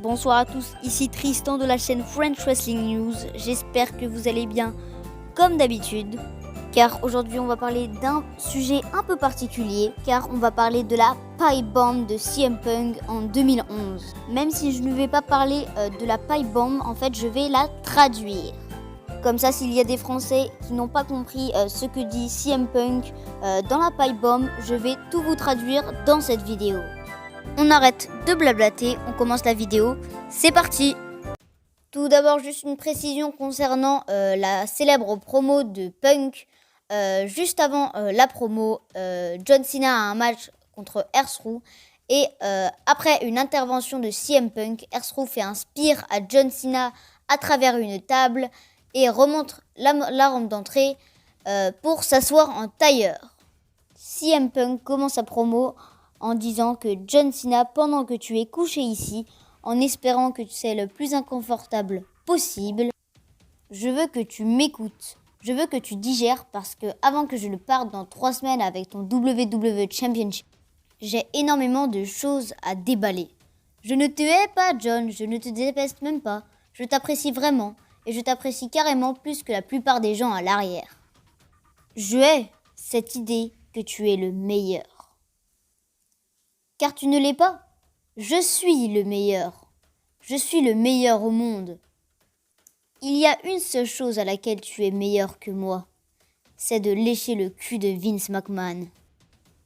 Bonsoir à tous, ici Tristan de la chaîne French Wrestling News. J'espère que vous allez bien comme d'habitude. Car aujourd'hui on va parler d'un sujet un peu particulier. Car on va parler de la pipe bomb de CM Punk en 2011. Même si je ne vais pas parler de la pipe bomb, en fait je vais la traduire. Comme ça, s'il y a des Français qui n'ont pas compris ce que dit CM Punk dans la pipe bomb, je vais tout vous traduire dans cette vidéo. On arrête de blablater, on commence la vidéo, c'est parti! Tout d'abord, juste une précision concernant la célèbre promo de Punk. Juste avant la promo, John Cena a un match contre R-Truth et après une intervention de CM Punk, R-Truth fait un spear à John Cena à travers une table et remonte la rampe d'entrée pour s'asseoir en tailleur. CM Punk commence sa promo en disant que John Cena, pendant que tu es couché ici, en espérant que c'est le plus inconfortable possible, je veux que tu m'écoutes. Je veux que tu digères parce que avant que je ne parte dans 3 semaines avec ton WWE Championship, j'ai énormément de choses à déballer. Je ne te hais pas, John, je ne te déteste même pas. Je t'apprécie vraiment et je t'apprécie carrément plus que la plupart des gens à l'arrière. Je hais cette idée que tu es le meilleur. Car tu ne l'es pas. Je suis le meilleur. Je suis le meilleur au monde. Il y a une seule chose à laquelle tu es meilleur que moi. C'est de lécher le cul de Vince McMahon.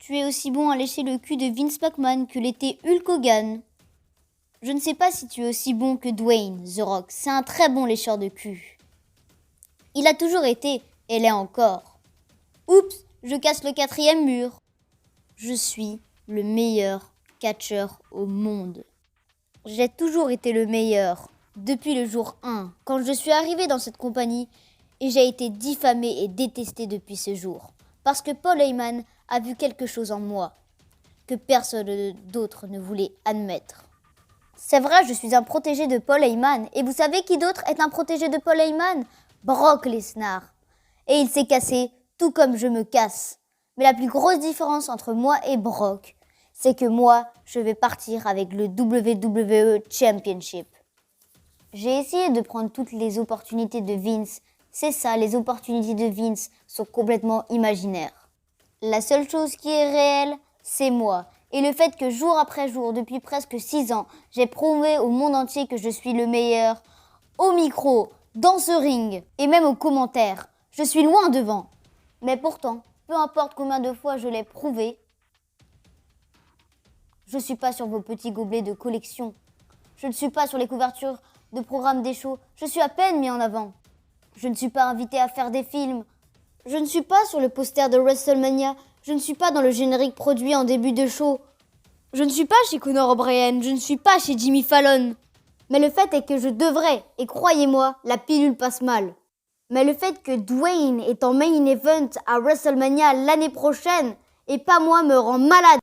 Tu es aussi bon à lécher le cul de Vince McMahon que l'était Hulk Hogan. Je ne sais pas si tu es aussi bon que Dwayne The Rock. C'est un très bon lécheur de cul. Il a toujours été et l'est encore. Oups, je casse le 4e mur. Je suis le meilleur catcheur au monde. J'ai toujours été le meilleur, depuis le jour 1, quand je suis arrivé dans cette compagnie, et j'ai été diffamé et détesté depuis ce jour, parce que Paul Heyman a vu quelque chose en moi, que personne d'autre ne voulait admettre. C'est vrai, je suis un protégé de Paul Heyman, et vous savez qui d'autre est un protégé de Paul Heyman? Brock Lesnar. Et il s'est cassé, tout comme je me casse. Mais la plus grosse différence entre moi et Brock, c'est que moi, je vais partir avec le WWE Championship. J'ai essayé de prendre toutes les opportunités de Vince. C'est ça, les opportunités de Vince sont complètement imaginaires. La seule chose qui est réelle, c'est moi. Et le fait que jour après jour, depuis presque 6 ans, j'ai prouvé au monde entier que je suis le meilleur, au micro, dans ce ring, et même aux commentaires. Je suis loin devant. Mais pourtant, peu importe combien de fois je l'ai prouvé, je ne suis pas sur vos petits gobelets de collection. Je ne suis pas sur les couvertures de programmes des shows. Je suis à peine mis en avant. Je ne suis pas invité à faire des films. Je ne suis pas sur le poster de WrestleMania. Je ne suis pas dans le générique produit en début de show. Je ne suis pas chez Conor O'Brien. Je ne suis pas chez Jimmy Fallon. Mais le fait est que je devrais, et croyez-moi, la pilule passe mal. Mais le fait que Dwayne est en main event à WrestleMania l'année prochaine, et pas moi, me rend malade.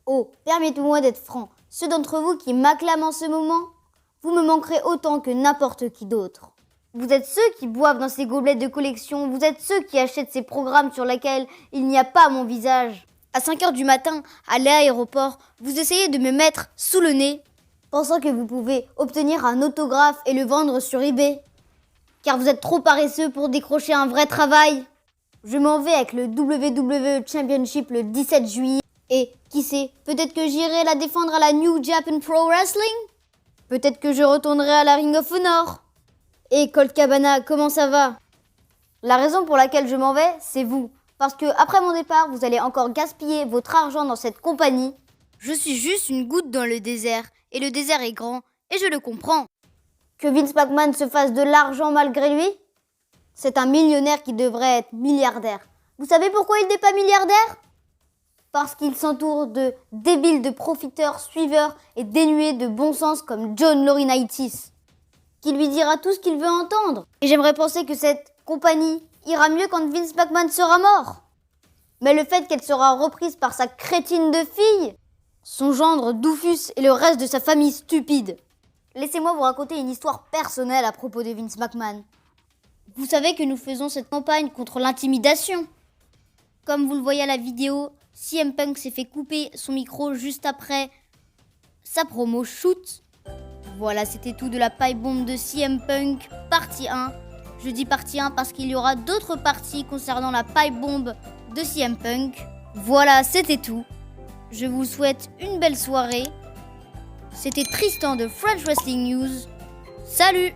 Oh, permettez-moi d'être franc. Ceux d'entre vous qui m'acclament en ce moment, vous me manquerez autant que n'importe qui d'autre. Vous êtes ceux qui boivent dans ces gobelets de collection, vous êtes ceux qui achètent ces programmes sur lesquels il n'y a pas mon visage. À 5h du matin, à l'aéroport, vous essayez de me mettre sous le nez, pensant que vous pouvez obtenir un autographe et le vendre sur eBay. Car vous êtes trop paresseux pour décrocher un vrai travail. Je m'en vais avec le WWE Championship le 17 juillet. Et qui sait, peut-être que j'irai la défendre à la New Japan Pro Wrestling. Peut-être que je retournerai à la Ring of Honor. Et Colt Cabana, comment ça va? La raison pour laquelle je m'en vais, c'est vous. Parce que après mon départ, vous allez encore gaspiller votre argent dans cette compagnie. Je suis juste une goutte dans le désert. Et le désert est grand. Et je le comprends. Que Vince McMahon se fasse de l'argent malgré lui? C'est un millionnaire qui devrait être milliardaire. Vous savez pourquoi il n'est pas milliardaire? Parce qu'il s'entoure de débiles de profiteurs, suiveurs et dénués de bon sens comme John Laurinaitis, qui lui dira tout ce qu'il veut entendre. Et j'aimerais penser que cette compagnie ira mieux quand Vince McMahon sera mort. Mais le fait qu'elle sera reprise par sa crétine de fille, son gendre Doofus et le reste de sa famille stupide. Laissez-moi vous raconter une histoire personnelle à propos de Vince McMahon. Vous savez que nous faisons cette campagne contre l'intimidation. Comme vous le voyez à la vidéo, CM Punk s'est fait couper son micro juste après sa promo shoot. Voilà, c'était tout de la pipe bomb de CM Punk, partie 1. Je dis partie 1 parce qu'il y aura d'autres parties concernant la pipe bomb de CM Punk. Voilà, c'était tout. Je vous souhaite une belle soirée. C'était Tristan de French Wrestling News. Salut!